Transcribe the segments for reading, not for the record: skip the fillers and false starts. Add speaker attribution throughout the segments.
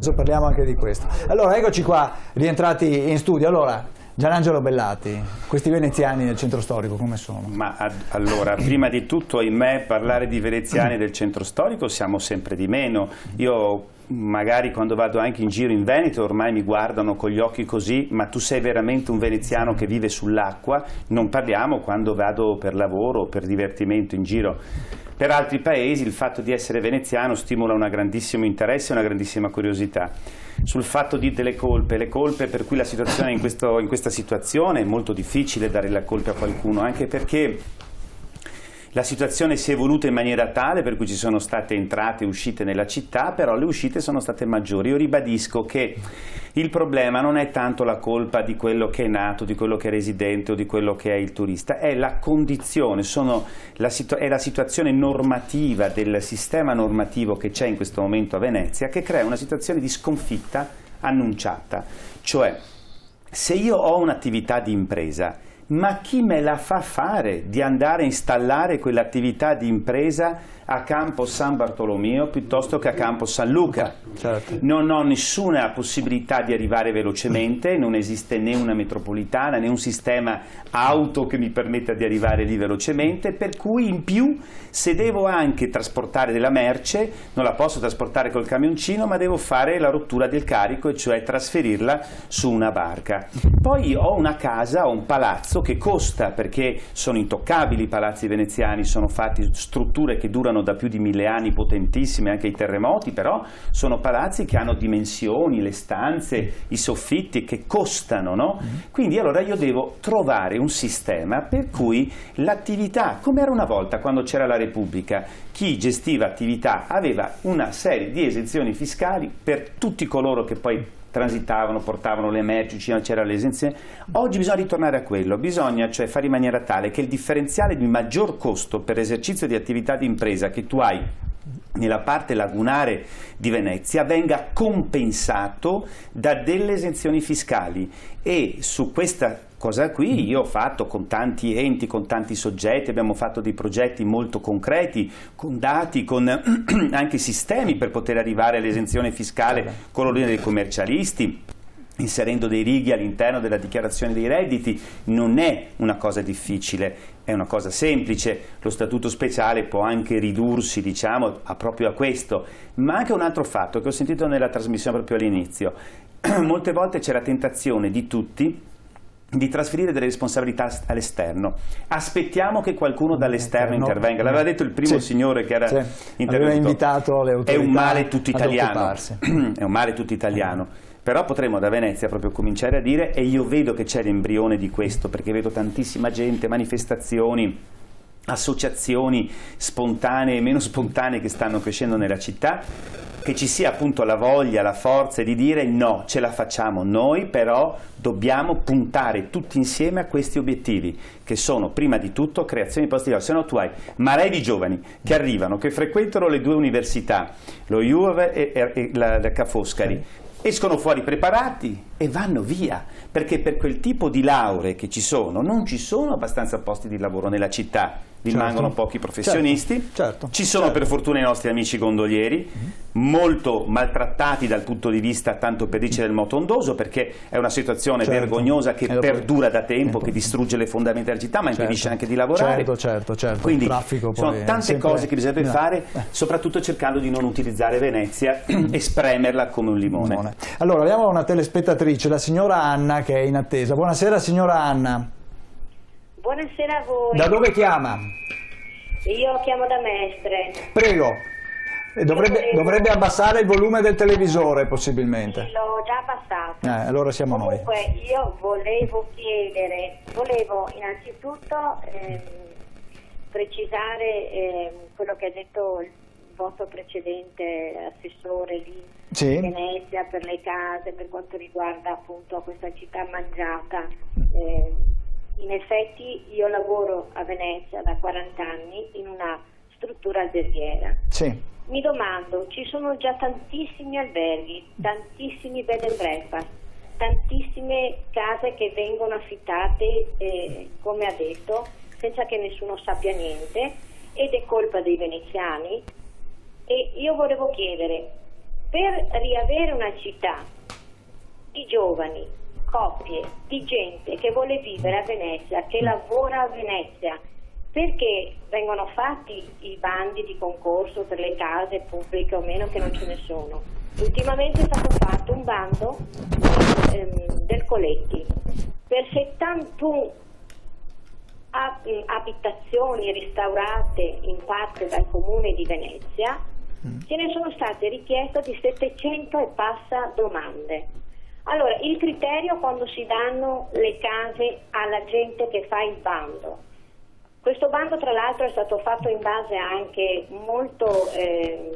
Speaker 1: Adesso parliamo anche di questo. Allora, eccoci qua, rientrati in studio. Allora, Gianangelo Bellati, questi veneziani nel centro storico come sono?
Speaker 2: Ma allora, prima di tutto, ahimè, parlare di veneziani del centro storico siamo sempre di meno. Io magari quando vado anche in giro in Veneto ormai mi guardano con gli occhi così, ma tu sei veramente un veneziano che vive sull'acqua? Non parliamo quando vado per lavoro o per divertimento in giro. Per altri paesi il fatto di essere veneziano stimola un grandissimo interesse e una grandissima curiosità. Sul fatto delle colpe, le colpe per cui la situazione in questa situazione è molto difficile dare la colpa a qualcuno, anche perché la situazione si è evoluta in maniera tale per cui ci sono state entrate e uscite nella città, però le uscite sono state maggiori. Io ribadisco che il problema non è tanto la colpa di quello che è nato, di quello che è residente o di quello che è il turista, è la condizione, è la situazione normativa del sistema normativo che c'è in questo momento a Venezia che crea una situazione di sconfitta annunciata. Cioè, se io ho un'attività di impresa, ma chi me la fa fare di andare a installare quell'attività di impresa a Campo San Bartolomeo piuttosto che a Campo San Luca?
Speaker 1: Certo.
Speaker 2: Non ho nessuna possibilità di arrivare velocemente, non esiste né una metropolitana né un sistema auto che mi permetta di arrivare lì velocemente, per cui in più se devo anche trasportare della merce non la posso trasportare col camioncino, ma devo fare la rottura del carico, e cioè trasferirla su una barca. Poi ho una casa, ho un palazzo che costa, perché sono intoccabili i palazzi veneziani, sono fatti strutture che durano da più di 1000 anni, potentissime, anche i terremoti, però sono palazzi che hanno dimensioni, le stanze, i soffitti che costano, no? Quindi allora io devo trovare un sistema per cui l'attività, come era una volta quando c'era la Repubblica, chi gestiva attività aveva una serie di esenzioni fiscali per tutti coloro che poi transitavano, portavano le merci, c'era l'esenzione. Oggi bisogna ritornare a quello, bisogna cioè fare in maniera tale che il differenziale di maggior costo per esercizio di attività di impresa che tu hai nella parte lagunare di Venezia venga compensato da delle esenzioni fiscali, e su questa cosa qui io ho fatto con tanti enti, con tanti soggetti, abbiamo fatto dei progetti molto concreti, con dati, con anche sistemi per poter arrivare all'esenzione fiscale con l'ordine dei commercialisti, inserendo dei righi all'interno della dichiarazione dei redditi. Non è una cosa difficile, è una cosa semplice. Lo statuto speciale può anche ridursi, diciamo, proprio a questo. Ma anche un altro fatto che ho sentito nella trasmissione proprio all'inizio: molte volte c'è la tentazione di tutti di trasferire delle responsabilità all'esterno. Aspettiamo che qualcuno dall'esterno intervenga. L'aveva detto il primo signore che era intervenuto.
Speaker 1: Aveva invitato le autorità.
Speaker 2: È un male tutto italiano. È un male tutto italiano. Però potremmo da Venezia proprio cominciare a dire, e io vedo che c'è l'embrione di questo, perché vedo tantissima gente, manifestazioni, associazioni spontanee e meno spontanee che stanno crescendo nella città, che ci sia appunto la voglia, la forza di dire no, ce la facciamo noi, però dobbiamo puntare tutti insieme a questi obiettivi, che sono prima di tutto creazione di posti di lavoro. Se no tu hai marea di giovani che arrivano, che frequentano le due università, lo Juve e la Ca' Foscari, escono fuori preparati e vanno via, perché per quel tipo di lauree che ci sono non ci sono abbastanza posti di lavoro nella città, rimangono pochi professionisti, ci sono per fortuna i nostri amici gondolieri, molto maltrattati dal punto di vista, tanto per dice, del moto ondoso, perché è una situazione vergognosa che perdura da tempo, che distrugge le fondamenta della città, ma impedisce anche di lavorare. Quindi sono tante cose che bisognerebbe fare, soprattutto cercando di non utilizzare Venezia e spremerla come un limone.
Speaker 1: Allora abbiamo una telespettatrice, la signora Anna, che è in attesa. Buonasera signora Anna.
Speaker 3: Buonasera a voi.
Speaker 1: Da dove chiama?
Speaker 3: Io chiamo da Mestre.
Speaker 1: Prego. Dovrebbe abbassare il volume del televisore possibilmente.
Speaker 3: Sì, l'ho già abbassato.
Speaker 1: Allora siamo
Speaker 3: Comunque, io volevo innanzitutto precisare quello che ha detto il vostro precedente assessore lì in Venezia per le case, per quanto riguarda appunto questa città mangiata. In effetti io lavoro a Venezia da 40 anni in una struttura alberghiera. Mi domando, ci sono già tantissimi alberghi, tantissimi bed and breakfast, tantissime case che vengono affittate, come ha detto, senza che nessuno sappia niente, ed è colpa dei veneziani. E io volevo chiedere, per riavere una città di giovani, coppie, di gente che vuole vivere a Venezia, che lavora a Venezia, perché vengono fatti i bandi di concorso per le case pubbliche o meno, che non ce ne sono. Ultimamente è stato fatto un bando del Coletti per 71 abitazioni restaurate in parte dal Comune di Venezia. Ce ne sono state richieste di 700 e passa domande. Allora, il criterio quando si danno le case alla gente che fa il bando, questo bando tra l'altro è stato fatto in base anche molto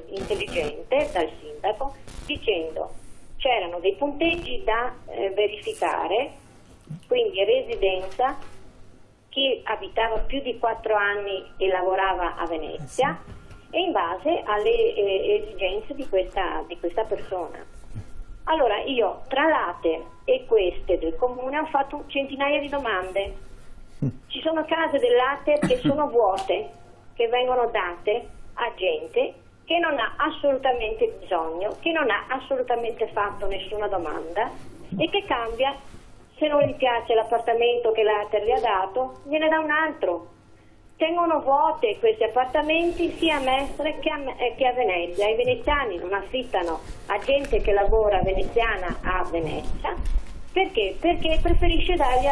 Speaker 3: intelligente dal sindaco, dicendo c'erano dei punteggi da verificare, quindi residenza, chi abitava più di 4 anni e lavorava a Venezia, e in base alle esigenze di questa persona. Allora io tra l'ATER e queste del comune ho fatto centinaia di domande. Ci sono case dell'ATER che sono vuote, che vengono date a gente che non ha assolutamente bisogno, che non ha assolutamente fatto nessuna domanda e che cambia, se non gli piace l'appartamento che l'ATER gli ha dato, gliene dà un altro. Tengono vuote questi appartamenti sia a Mestre che a Venezia. I veneziani non affittano a gente che lavora veneziana a Venezia. Perché? Perché preferisce darli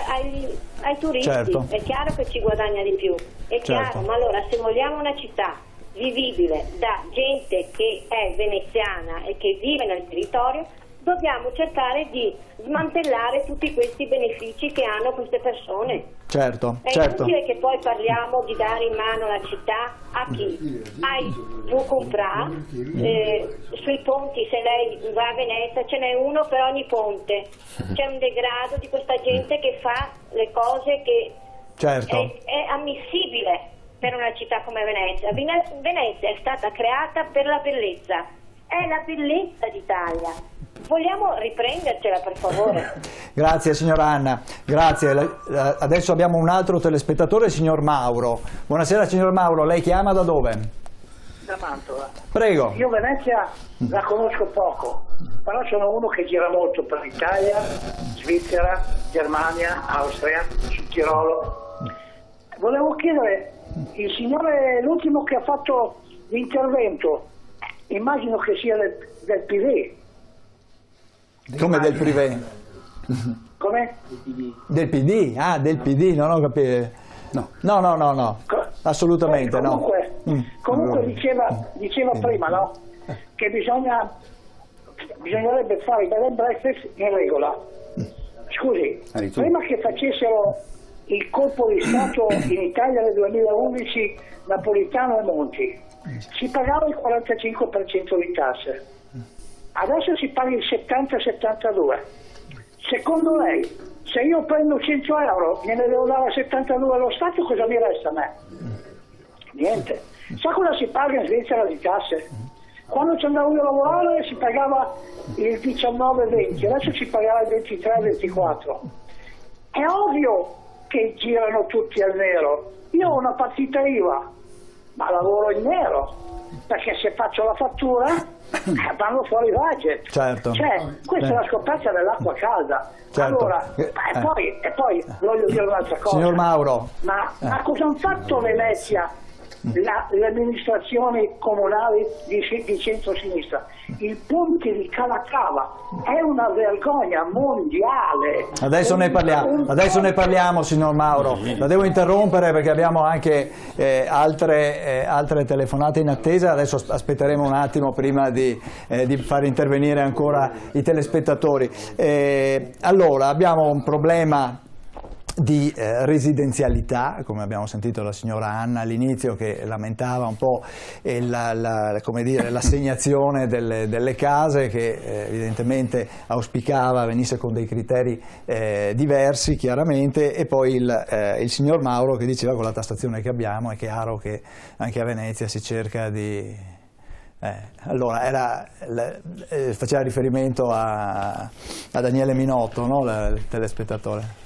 Speaker 3: ai turisti.
Speaker 1: Certo.
Speaker 3: È chiaro che ci guadagna di più, è chiaro, ma allora se vogliamo una città vivibile da gente che è veneziana e che vive nel territorio, dobbiamo cercare di smantellare tutti questi benefici che hanno queste persone.
Speaker 1: Certo,
Speaker 3: è inutile che poi parliamo di dare in mano la città a chi? Ai Vucumpra, sui ponti, se lei va a Venezia ce n'è uno per ogni ponte, c'è un degrado di questa gente che fa le cose che è ammissibile per una città come Venezia. Venezia è stata creata per la bellezza, è la bellezza d'Italia. Vogliamo riprendercela, per favore?
Speaker 1: Grazie signora Anna, grazie. Adesso abbiamo un altro telespettatore, il signor Mauro. Buonasera signor Mauro, lei chiama da dove?
Speaker 4: Da Mantova.
Speaker 1: Prego.
Speaker 4: Io Venezia la conosco poco, però sono uno che gira molto per l'Italia, Svizzera, Germania, Austria, sul Tirolo. Volevo chiedere, il signore, l'ultimo che ha fatto l'intervento, immagino che sia del PD.
Speaker 1: Come del privé?
Speaker 4: Come?
Speaker 1: Del PD? Ah, del PD, non ho capito. No. Assolutamente
Speaker 4: comunque,
Speaker 1: no.
Speaker 4: Comunque diceva prima, no? Che bisognerebbe fare i bed and breakfast in regola. Scusi, prima che facessero il colpo di Stato in Italia nel 2011, Napolitano e Monti, si pagava il 45% di tasse. Adesso si paga il 70-72. Secondo lei, se io prendo 100 euro e ne devo dare 72 allo Stato, cosa mi resta a me? Niente. Sa cosa si paga in Svizzera di tasse? Quando ci andavo io a lavorare si pagava il 19-20, adesso si pagava il 23-24. È ovvio che girano tutti al nero. Io ho una partita IVA, ma lavoro in nero, perché se faccio la fattura vanno fuori il budget.
Speaker 1: Certo.
Speaker 4: Cioè, questa è la scoperta dell'acqua calda.
Speaker 1: Certo.
Speaker 4: Allora, e poi voglio dire un'altra cosa.
Speaker 1: Signor Mauro.
Speaker 4: Ma cosa hanno fatto Venezia, le amministrazioni comunali di centro-sinistra? Il ponte di Calatrava è una vergogna mondiale.
Speaker 1: Adesso ne parliamo signor Mauro. La devo interrompere perché abbiamo anche altre telefonate in attesa. Adesso aspetteremo un attimo prima di far intervenire ancora i telespettatori. Allora, abbiamo un problema di residenzialità, come abbiamo sentito la signora Anna all'inizio, che lamentava un po' l'assegnazione delle case, che evidentemente auspicava venisse con dei criteri diversi chiaramente, e poi il signor Mauro che diceva con la tassazione che abbiamo è chiaro che anche a Venezia si cerca di... allora faceva riferimento a Daniele Minotto, no? Il telespettatore.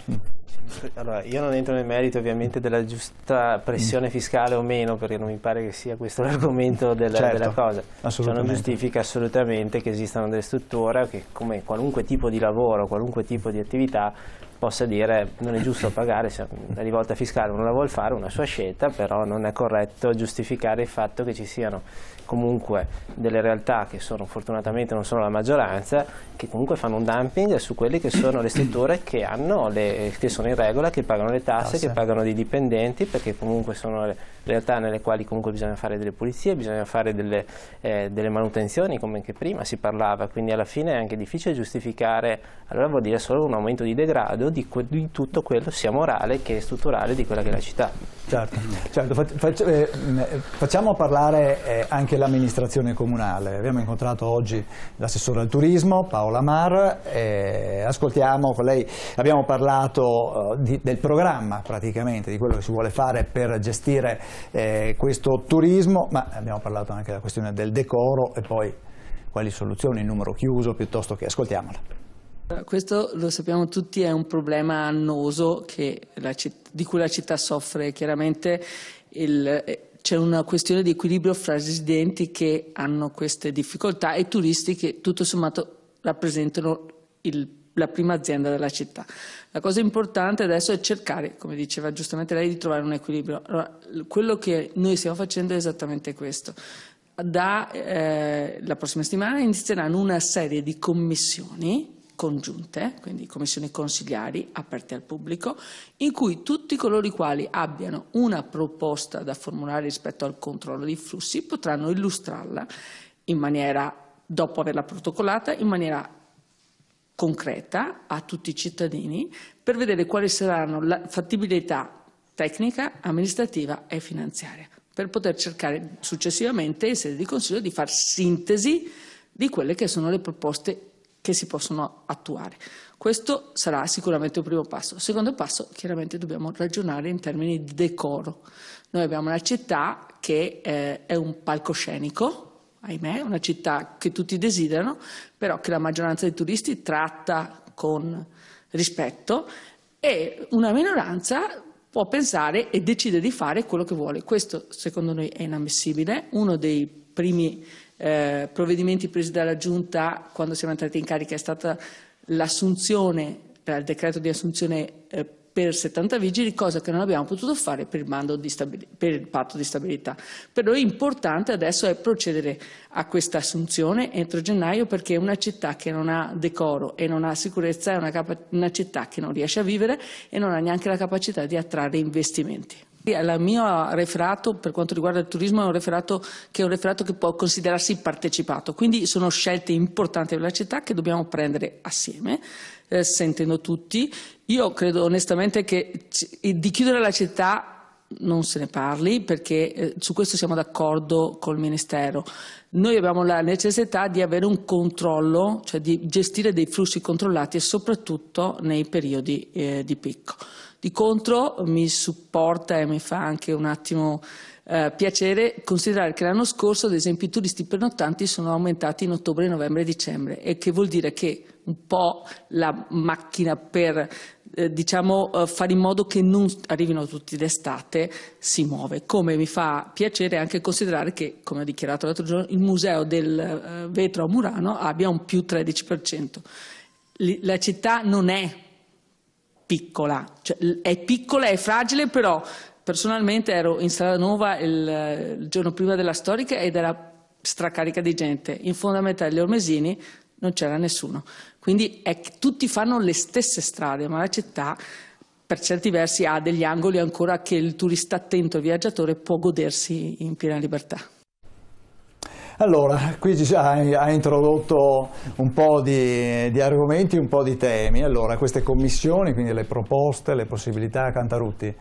Speaker 5: Allora, io non entro nel merito ovviamente della giusta pressione fiscale o meno, perché non mi pare che sia questo l'argomento della cosa. Cioè, non giustifica assolutamente che esistano delle strutture che, come qualunque tipo di lavoro, qualunque tipo di attività, possa dire non è giusto pagare, se la rivolta fiscale non la vuol fare, è una sua scelta, però non è corretto giustificare il fatto che ci siano comunque delle realtà che sono fortunatamente non sono la maggioranza, che comunque fanno un dumping su quelle che sono le strutture che sono in regola, che pagano le tasse, che pagano dei dipendenti, perché comunque sono le realtà nelle quali comunque bisogna fare delle pulizie, bisogna fare delle manutenzioni, come anche prima si parlava, quindi alla fine è anche difficile giustificare, allora vuol dire solo un aumento di degrado di tutto quello sia morale che strutturale di quella che è la città.
Speaker 1: Certo. Facciamo parlare anche l'amministrazione comunale. Abbiamo incontrato oggi l'assessore al turismo Paola Mar, ascoltiamo con lei, abbiamo parlato del programma praticamente, di quello che si vuole fare per gestire questo turismo, ma abbiamo parlato anche della questione del decoro e poi quali soluzioni, il numero chiuso, piuttosto che ascoltiamola.
Speaker 6: Questo lo sappiamo tutti, è un problema annoso di cui la città soffre. Chiaramente c'è una questione di equilibrio fra residenti che hanno queste difficoltà e turisti che tutto sommato rappresentano la prima azienda della città. La cosa importante adesso è cercare, come diceva giustamente lei, di trovare un equilibrio. Allora, quello che noi stiamo facendo è esattamente questo. La prossima settimana inizieranno una serie di commissioni congiunte, quindi commissioni consigliari aperte al pubblico, in cui tutti coloro i quali abbiano una proposta da formulare rispetto al controllo dei flussi potranno illustrarla in maniera, dopo averla protocollata, in maniera concreta a tutti i cittadini per vedere quali saranno la fattibilità tecnica, amministrativa e finanziaria, per poter cercare successivamente in sede di Consiglio di far sintesi di quelle che sono le proposte che si possono attuare. Questo sarà sicuramente un primo passo. Il secondo passo, chiaramente dobbiamo ragionare in termini di decoro. Noi abbiamo una città che è un palcoscenico, ahimè, una città che tutti desiderano, però che la maggioranza dei turisti tratta con rispetto e una minoranza può pensare e decide di fare quello che vuole. Questo secondo noi è inammissibile. Uno dei primi provvedimenti presi dalla Giunta quando siamo entrati in carica è stata l'assunzione, il decreto di assunzione per 70 vigili, cosa che non abbiamo potuto fare per il patto di stabilità. Per noi importante adesso è procedere a questa assunzione entro gennaio, perché una città che non ha decoro e non ha sicurezza è una città che non riesce a vivere e non ha neanche la capacità di attrarre investimenti. Il mio referato per quanto riguarda il turismo è un referato che può considerarsi partecipato, quindi sono scelte importanti per la città che dobbiamo prendere assieme, sentendo tutti. Io credo onestamente che di chiudere la città non se ne parli, perché su questo siamo d'accordo col Ministero. Noi abbiamo la necessità di avere un controllo, cioè di gestire dei flussi controllati e soprattutto nei periodi di picco. Di contro mi supporta e mi fa anche un attimo piacere considerare che l'anno scorso, ad esempio, i turisti pernottanti sono aumentati in ottobre, novembre e dicembre, e che vuol dire che un po' la macchina per fare in modo che non arrivino tutti d'estate si muove. Come mi fa piacere anche considerare che, come ho dichiarato l'altro giorno, il Museo del Vetro a Murano abbia un più 13%. La città non è piccola, cioè è piccola, è fragile, però personalmente ero in Strada Nuova il giorno prima della storica ed era stracarica di gente. In fondo a metà degli Ormesini non c'era nessuno. Quindi tutti fanno le stesse strade, ma la città per certi versi ha degli angoli ancora che il turista attento, il viaggiatore, può godersi in piena libertà.
Speaker 1: Allora, qui ha introdotto un po' di argomenti, un po' di temi. Allora, queste commissioni, quindi le proposte, le possibilità, Cantarutti,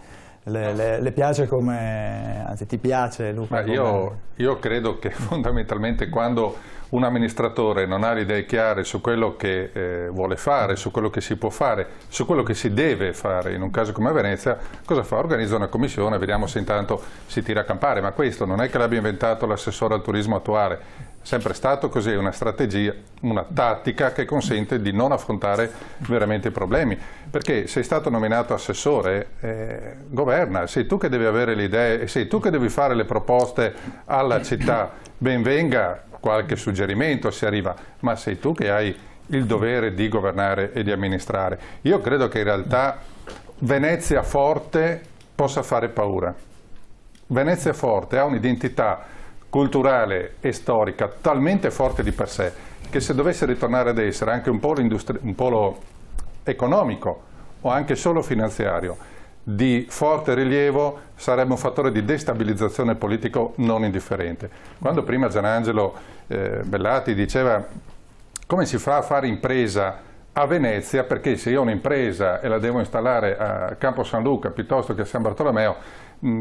Speaker 1: le piace come, anzi ti piace Luca?
Speaker 7: Io credo che fondamentalmente quando un amministratore non ha le idee chiare su quello che vuole fare, su quello che si può fare, su quello che si deve fare in un caso come Venezia, cosa fa? Organizza una commissione, vediamo se intanto si tira a campare, ma questo non è che l'abbia inventato l'assessore al turismo attuale. sempre stato così, una strategia, una tattica che consente di non affrontare veramente i problemi, perché sei stato nominato assessore, governa, sei tu che devi avere le idee e sei tu che devi fare le proposte alla città, ben venga qualche suggerimento se arriva, ma sei tu che hai il dovere di governare e di amministrare. Io credo che in realtà Venezia forte possa fare paura. Venezia forte ha un'identità culturale e storica talmente forte di per sé che se dovesse ritornare ad essere anche un polo economico o anche solo finanziario di forte rilievo sarebbe un fattore di destabilizzazione politico non indifferente. Quando prima Gianangelo Bellati diceva come si fa a fare impresa a Venezia, perché se io ho un'impresa e la devo installare a Campo San Luca piuttosto che a San Bartolomeo,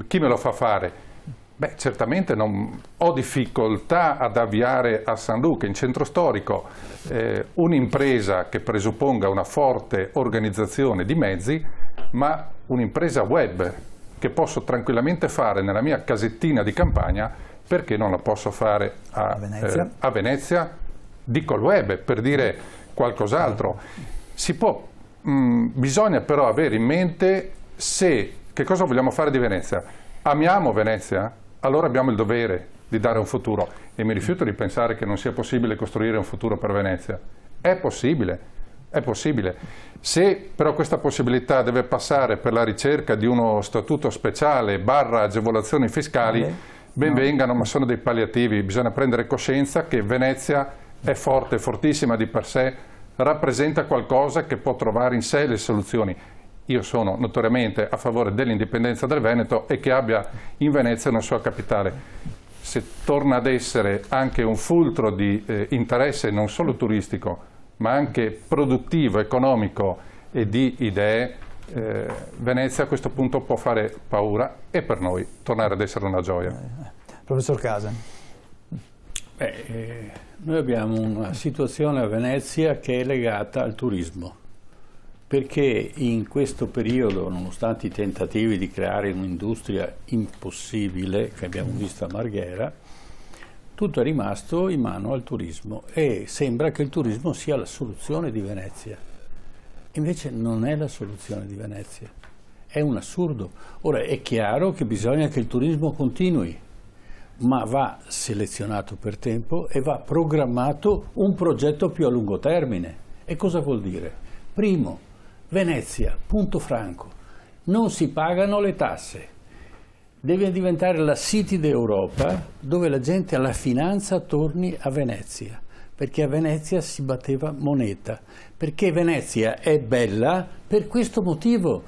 Speaker 7: chi me lo fa fare? Beh, certamente non ho difficoltà ad avviare a San Luca, in centro storico, un'impresa che presupponga una forte organizzazione di mezzi, ma un'impresa web che posso tranquillamente fare nella mia casettina di campagna, perché non la posso fare a Venezia? Dico il web, per dire qualcos'altro. Bisogna però avere in mente che cosa vogliamo fare di Venezia. Amiamo Venezia? Allora abbiamo il dovere di dare un futuro e mi rifiuto di pensare che non sia possibile costruire un futuro per Venezia. È possibile, è possibile. Se però questa possibilità deve passare per la ricerca di uno statuto speciale / agevolazioni fiscali, ben vengano, ma sono dei palliativi. Bisogna prendere coscienza che Venezia è forte, fortissima di per sé, rappresenta qualcosa che può trovare in sé le soluzioni. Io sono notoriamente a favore dell'indipendenza del Veneto e che abbia in Venezia una sua capitale. Se torna ad essere anche un fulcro di interesse non solo turistico, ma anche produttivo, economico e di idee, Venezia a questo punto può fare paura e per noi tornare ad essere una gioia.
Speaker 1: Professor Casa.
Speaker 8: Noi abbiamo una situazione a Venezia che è legata al turismo. Perché in questo periodo, nonostante i tentativi di creare un'industria impossibile che abbiamo visto a Marghera, tutto è rimasto in mano al turismo e sembra che il turismo sia la soluzione di Venezia. Invece non è la soluzione di Venezia, è un assurdo. Ora è chiaro che bisogna che il turismo continui, ma va selezionato per tempo e va programmato un progetto più a lungo termine. E cosa vuol dire? Primo, Venezia, punto franco, non si pagano le tasse, deve diventare la City d'Europa dove la gente alla finanza torni a Venezia, perché a Venezia si batteva moneta, perché Venezia è bella per questo motivo.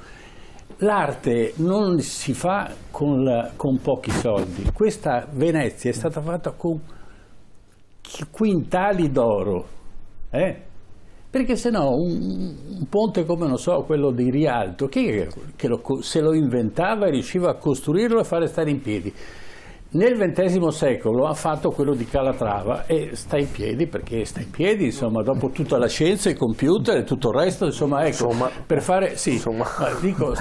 Speaker 8: L'arte non si fa con pochi soldi, questa Venezia è stata fatta con quintali d'oro, perché se no un ponte come, non so, quello di Rialto, se lo inventava e riusciva a costruirlo e fare stare in piedi. Nel XX secolo ha fatto quello di Calatrava e sta in piedi perché sta in piedi, insomma, dopo tutta la scienza, i computer e tutto il resto, insomma, ecco, per fare, sì, insomma. Dico,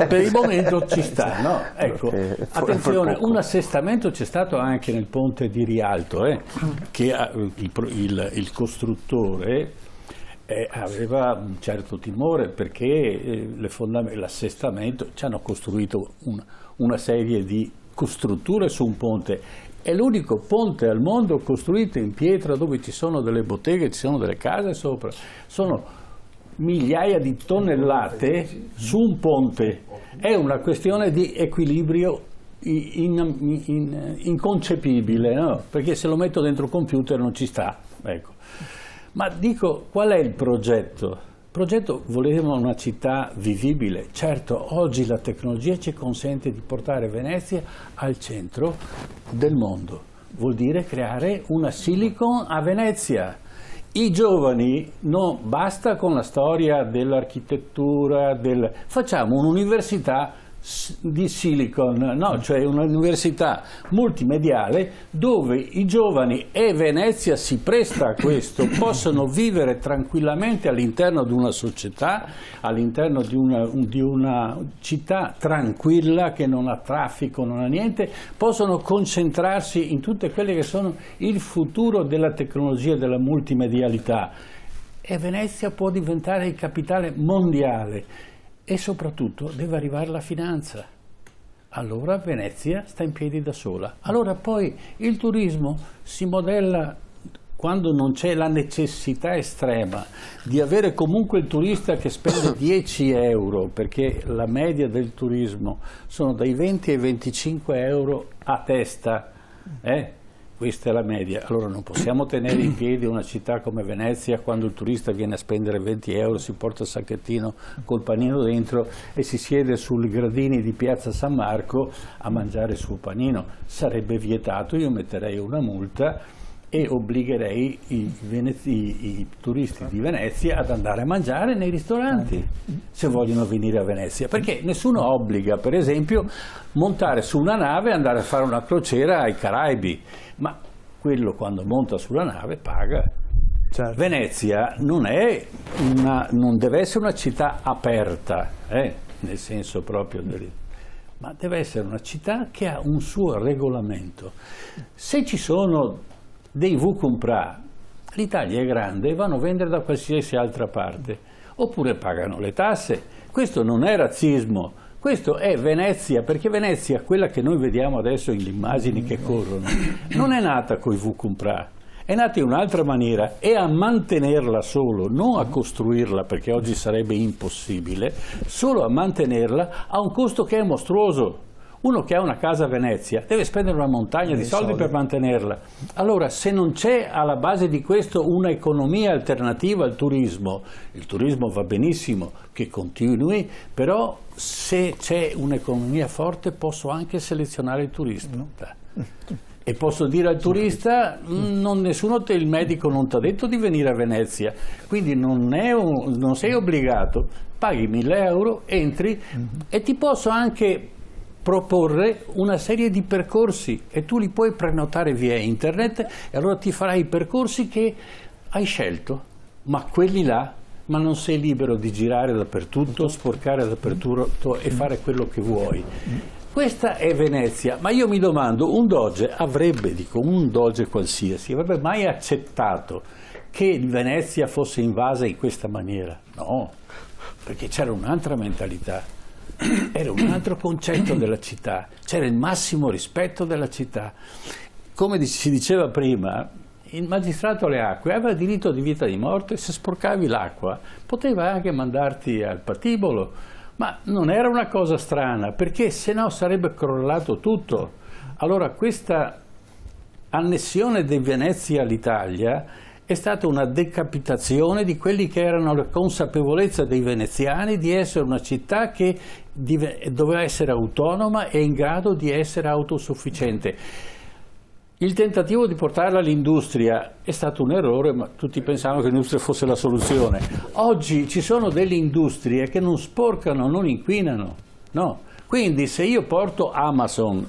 Speaker 8: per il momento ci sta, no? Ecco, attenzione, un assestamento c'è stato anche nel ponte di Rialto, che il costruttore aveva un certo timore perché l'assestamento ci hanno costruito una serie di costrutture su un ponte. È l'unico ponte al mondo costruito in pietra dove ci sono delle botteghe, ci sono delle case sopra. Sono migliaia di tonnellate su un ponte. È una questione di equilibrio inconcepibile, no? Perché se lo metto dentro il computer non ci sta. Ecco. Ma dico, qual è il progetto? Il progetto, volevamo una città vivibile. Certo, oggi la tecnologia ci consente di portare Venezia al centro del mondo. Vuol dire creare una Silicon a Venezia. I giovani, no, basta con la storia dell'architettura, facciamo un'università di Silicon, no, cioè un'università multimediale dove i giovani, e Venezia si presta a questo, possono vivere tranquillamente all'interno di una società, all'interno di una città tranquilla che non ha traffico, non ha niente, possono concentrarsi in tutte quelle che sono il futuro della tecnologia, della multimedialità, e Venezia può diventare il capitale mondiale. E soprattutto deve arrivare la finanza. Allora Venezia sta in piedi da sola. Allora poi il turismo si modella quando non c'è la necessità estrema di avere comunque il turista che spende 10 euro, perché la media del turismo sono dai 20 ai 25 euro a testa. Questa è la media. Allora non possiamo tenere in piedi una città come Venezia quando il turista viene a spendere 20 euro, si porta il sacchettino col panino dentro e si siede sui gradini di Piazza San Marco a mangiare il suo panino. Sarebbe vietato, io metterei una multa e obbligherei i turisti di Venezia ad andare a mangiare nei ristoranti se vogliono venire a Venezia, perché nessuno obbliga, per esempio, montare su una nave e andare a fare una crociera ai Caraibi, ma quello quando monta sulla nave paga. Certo. Venezia non deve essere una città aperta, nel senso proprio ma deve essere una città che ha un suo regolamento. Se ci sono dei Vucumpra, l'Italia è grande e vanno a vendere da qualsiasi altra parte, oppure pagano le tasse. Questo non è razzismo, questo è Venezia, perché Venezia, quella che noi vediamo adesso in immagini che corrono, non è nata coi Vucumpra, è nata in un'altra maniera, e a mantenerla solo, non a costruirla, perché oggi sarebbe impossibile, solo a mantenerla ha un costo che è mostruoso. Uno che ha una casa a Venezia deve spendere una montagna di soldi per mantenerla. Allora, se non c'è alla base di questo un'economia alternativa al turismo, il turismo va benissimo che continui, però se c'è un'economia forte posso anche selezionare il turista. E posso dire al turista, il medico non ti ha detto di venire a Venezia, quindi non sei obbligato, paghi 1.000 euro, entri e ti posso anche proporre una serie di percorsi e tu li puoi prenotare via internet e allora ti farai i percorsi che hai scelto, ma quelli là, ma non sei libero di girare dappertutto, sporcare dappertutto e fare quello che vuoi. Questa è Venezia, ma io mi domando, un doge qualsiasi, avrebbe mai accettato che Venezia fosse invasa in questa maniera? No, perché c'era un'altra mentalità. Era un altro concetto della città, c'era il massimo rispetto della città. Come si diceva prima, il magistrato alle acque aveva diritto di vita e di morte, se sporcavi l'acqua poteva anche mandarti al patibolo, ma non era una cosa strana, perché se no sarebbe crollato tutto. Allora questa annessione di Venezia all'Italia è stata una decapitazione di quelli che erano la consapevolezza dei veneziani di essere una città che doveva essere autonoma e in grado di essere autosufficiente. Il tentativo di portarla all'industria è stato un errore, ma tutti pensavano che l'industria fosse la soluzione. Oggi ci sono delle industrie che non sporcano, non inquinano, no. Quindi se io porto Amazon,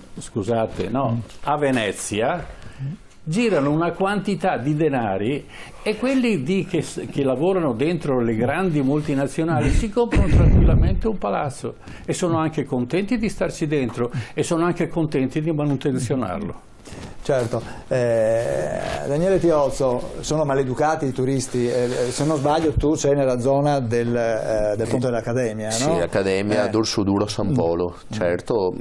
Speaker 8: a Venezia, girano una quantità di denari e quelli che lavorano dentro le grandi multinazionali si comprano tranquillamente un palazzo e sono anche contenti di starci dentro e sono anche contenti di manutenzionarlo.
Speaker 1: Certo, Daniele Tiozzo, sono maleducati i turisti, se non sbaglio tu sei nella zona del Ponte dell'Accademia, no?
Speaker 9: Sì, Accademia, Dorso Duro, San Polo, certo,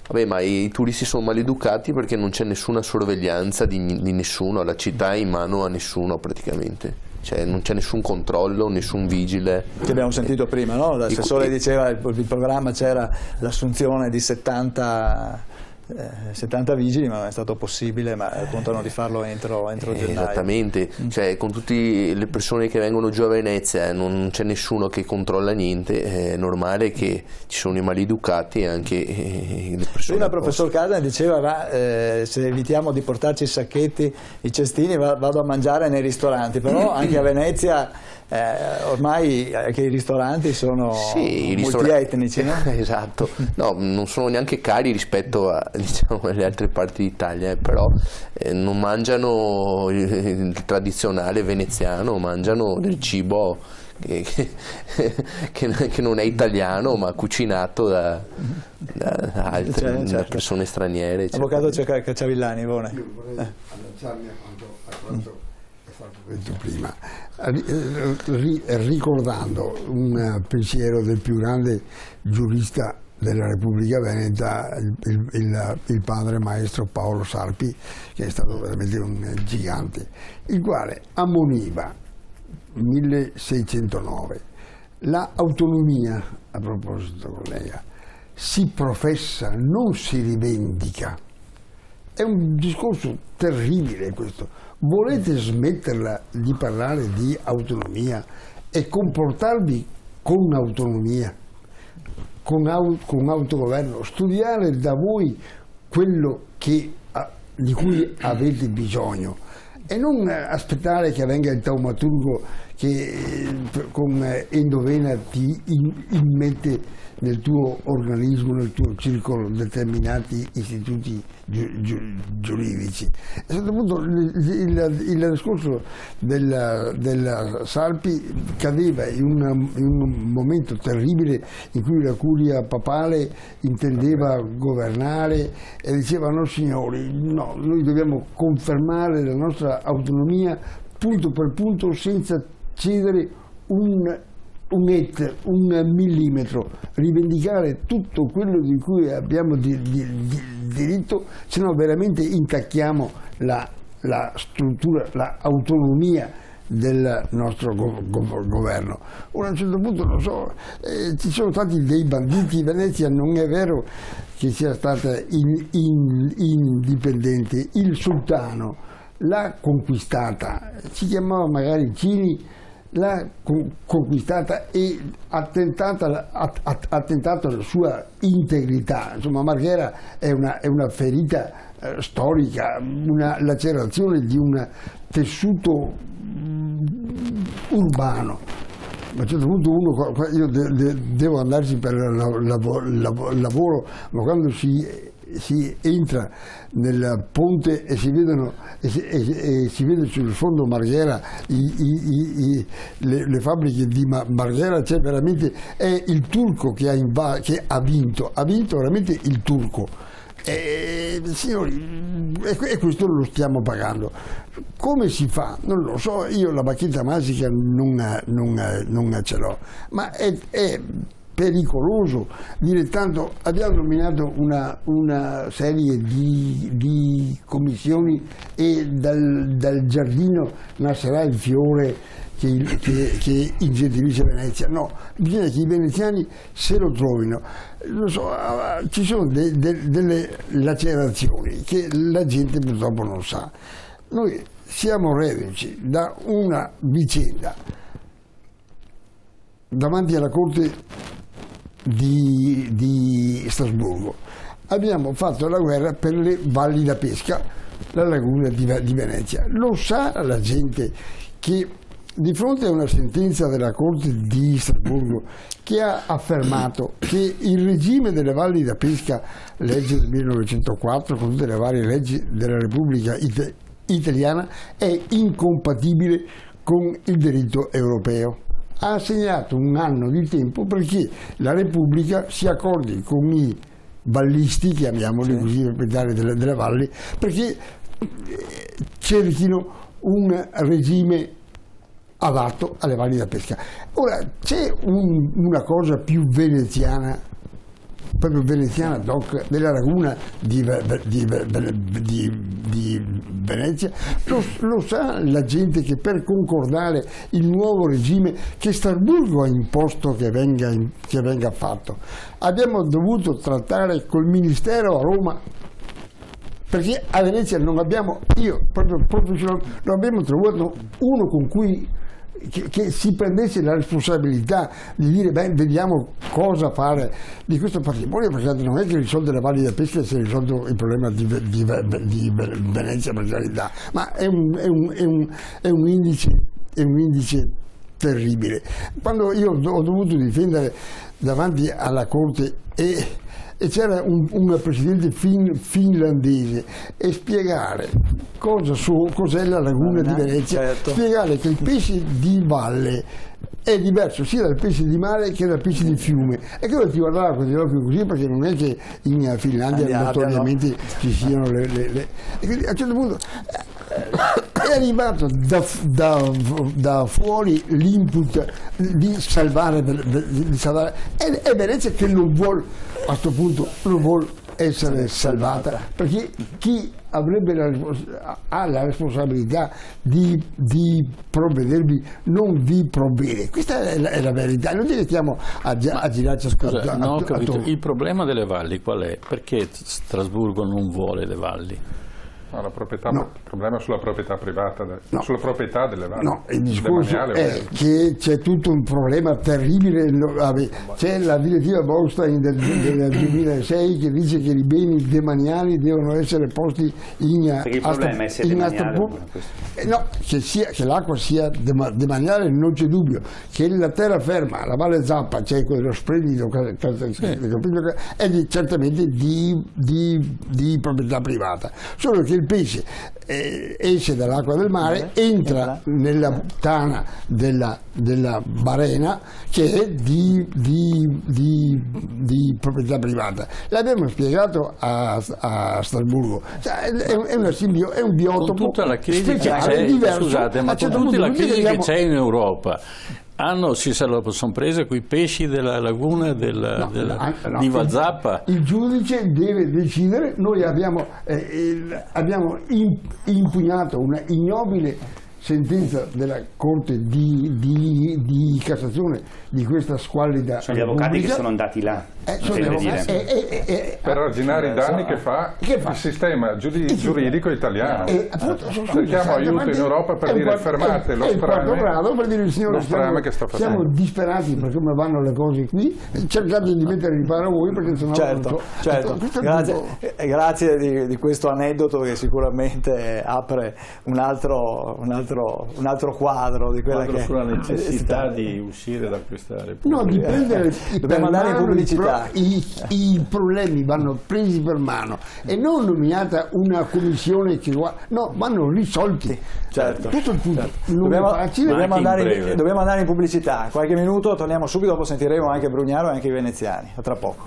Speaker 9: vabbè, ma i turisti sono maleducati perché non c'è nessuna sorveglianza di nessuno, la città è in mano a nessuno praticamente. Cioè, non c'è nessun controllo, nessun vigile.
Speaker 1: Che abbiamo sentito prima, no? L'assessore diceva il programma c'era l'assunzione di 70 70 vigili, ma non è stato possibile, ma contano di farlo entro gennaio.
Speaker 9: Esattamente, cioè, con tutte le persone che vengono giù a Venezia non c'è nessuno che controlla niente, è normale che ci sono i maleducati e anche le persone.
Speaker 1: Prima il professor Casa diceva se evitiamo di portarci i sacchetti, i cestini, vado a mangiare nei ristoranti, però anche a Venezia ormai anche i ristoranti sono multietnici, no?
Speaker 9: Esatto, no, non sono neanche cari rispetto a, diciamo, alle altre parti d'Italia, però non mangiano il tradizionale veneziano, mangiano del cibo che non è italiano ma cucinato da altre da persone straniere.
Speaker 1: Avvocato Cacciavillani,
Speaker 10: Io vorrei allacciarmi a quanto è stato detto prima, ricordando un pensiero del più grande giurista della Repubblica Veneta, il padre maestro Paolo Sarpi, che è stato veramente un gigante, il quale ammoniva 1609 l'autonomia, a proposito collega, si professa, non si rivendica. È un discorso terribile questo. Volete smetterla di parlare di autonomia e comportarvi con autonomia, con autogoverno, studiare da voi quello di cui avete bisogno e non aspettare che venga il taumaturgo che con endovena ti immette nel tuo organismo, nel tuo circolo, determinati istituti giuridici. A un certo punto il discorso della Sarpi cadeva in un momento terribile in cui la curia papale intendeva governare e diceva: no signori, no, noi dobbiamo confermare la nostra autonomia punto per punto senza cedere un millimetro, rivendicare tutto quello di cui abbiamo diritto, se no veramente intacchiamo la struttura, l'autonomia del nostro governo. Ora a un certo punto, non so, ci sono stati dei banditi. Venezia non è vero che sia stata indipendente, il sultano l'ha conquistata, si chiamava magari Cini, l'ha conquistata e ha tentato alla sua integrità. Insomma, Marghera è una ferita storica, una lacerazione di un tessuto urbano. A un certo punto io devo andarci per lavoro, ma quando si entra nel ponte e si vede sul fondo Marghera, le fabbriche di Marghera, c'è veramente, è il turco che ha vinto veramente il turco. Signori, e questo lo stiamo pagando. Come si fa? Non lo so, io la bacchetta magica non ce l'ho, ma è pericoloso dire tanto. Abbiamo nominato una serie di commissioni e dal giardino nascerà il fiore che ingentilisce Venezia. No, bisogna che i veneziani se lo trovino. Lo so, ci sono delle lacerazioni che la gente purtroppo non sa. Noi siamo reduci da una vicenda davanti alla Corte di Strasburgo. Abbiamo fatto la guerra per le valli da pesca, la laguna di Venezia. Lo sa la gente che di fronte a una sentenza della Corte di Strasburgo che ha affermato che il regime delle valli da pesca, legge del 1904, con tutte le varie leggi della Repubblica Italiana, è incompatibile con il diritto europeo. Ha assegnato un anno di tempo perché la Repubblica si accordi con i vallisti, chiamiamoli così, proprietari delle valli, perché cerchino un regime adatto alle valli da pesca. Ora, c'è una cosa più veneziana, proprio veneziana doc, della laguna di Venezia? Lo sa la gente che per concordare il nuovo regime che Strasburgo ha imposto che venga fatto, abbiamo dovuto trattare col Ministero a Roma perché a Venezia non abbiamo, io proprio professionalmente, non abbiamo trovato uno con cui che si prendesse la responsabilità di dire beh, vediamo cosa fare di questo patrimonio, perché non è che risolve la Valle della Pesca si è risolto il problema di Venezia per carità, ma è un indice terribile. Quando io ho dovuto difendere davanti alla Corte e c'era un presidente finlandese e spiegare cos'è la laguna di Venezia, certo. Spiegare che il pesce di valle è diverso sia dal pesce di mare che dal pesce di fiume, e che ti guardava con gli occhi così, perché non è che in Finlandia notoriamente ci siano le... E quindi a un certo punto è arrivato da fuori l'input di salvare, è Venezia che non vuole, a questo punto non vuole essere salvata, perché chi ha la responsabilità di provvedervi non vi provvede. Questa è la verità, non ci stiamo a girarci a
Speaker 8: no, ho capito. Il problema delle valli qual è? Perché Strasburgo non vuole le valli?
Speaker 7: No, il problema è sulla proprietà privata, sulla proprietà delle valli.
Speaker 10: No, il discorso è che c'è tutto un problema terribile. C'è la direttiva Bolstein del 2006 che dice che i beni demaniali devono essere posti in...
Speaker 2: Perché il problema è se demaniale.
Speaker 10: No, che l'acqua sia demaniale non c'è dubbio, che la terraferma, la Valle Zappa, c'è quello splendido è certamente di proprietà privata, solo che il pesce esce dall'acqua del mare, entra nella tana della Barena, che è di proprietà privata. L'abbiamo spiegato a Strasburgo, cioè, è un biotopo
Speaker 8: con tutta la crisi che
Speaker 10: c'è, diverso.
Speaker 8: Scusate, ma con tutta la crisi che c'è in Europa, si sono prese quei pesci della laguna di Vazappa.
Speaker 10: Il giudice deve decidere. Noi abbiamo impugnato una ignobile sentenza della Corte di Cassazione di questa squallida
Speaker 2: sono gli avvocati che sono andati là
Speaker 7: per arginare i danni che fa il sistema giuridico italiano. Cerchiamo aiuto in Europa per dire fermate lo strame che sta facendo.
Speaker 10: Siamo disperati per come vanno le cose qui, cercate di mettere in paro voi, perché sennò
Speaker 1: certo. Grazie di questo aneddoto che sicuramente apre un altro quadro di quella che
Speaker 8: sulla necessità di uscire da questa Repubblica.
Speaker 10: No, di prendere
Speaker 1: dobbiamo andare in pubblicità.
Speaker 10: I problemi vanno presi per mano e non nominata una commissione che vanno risolti.
Speaker 1: Certo.
Speaker 10: Questo è il punto.
Speaker 1: Certo. Dobbiamo andare in pubblicità. Qualche minuto, torniamo subito, dopo sentiremo anche Brugnaro e anche i veneziani. A tra poco.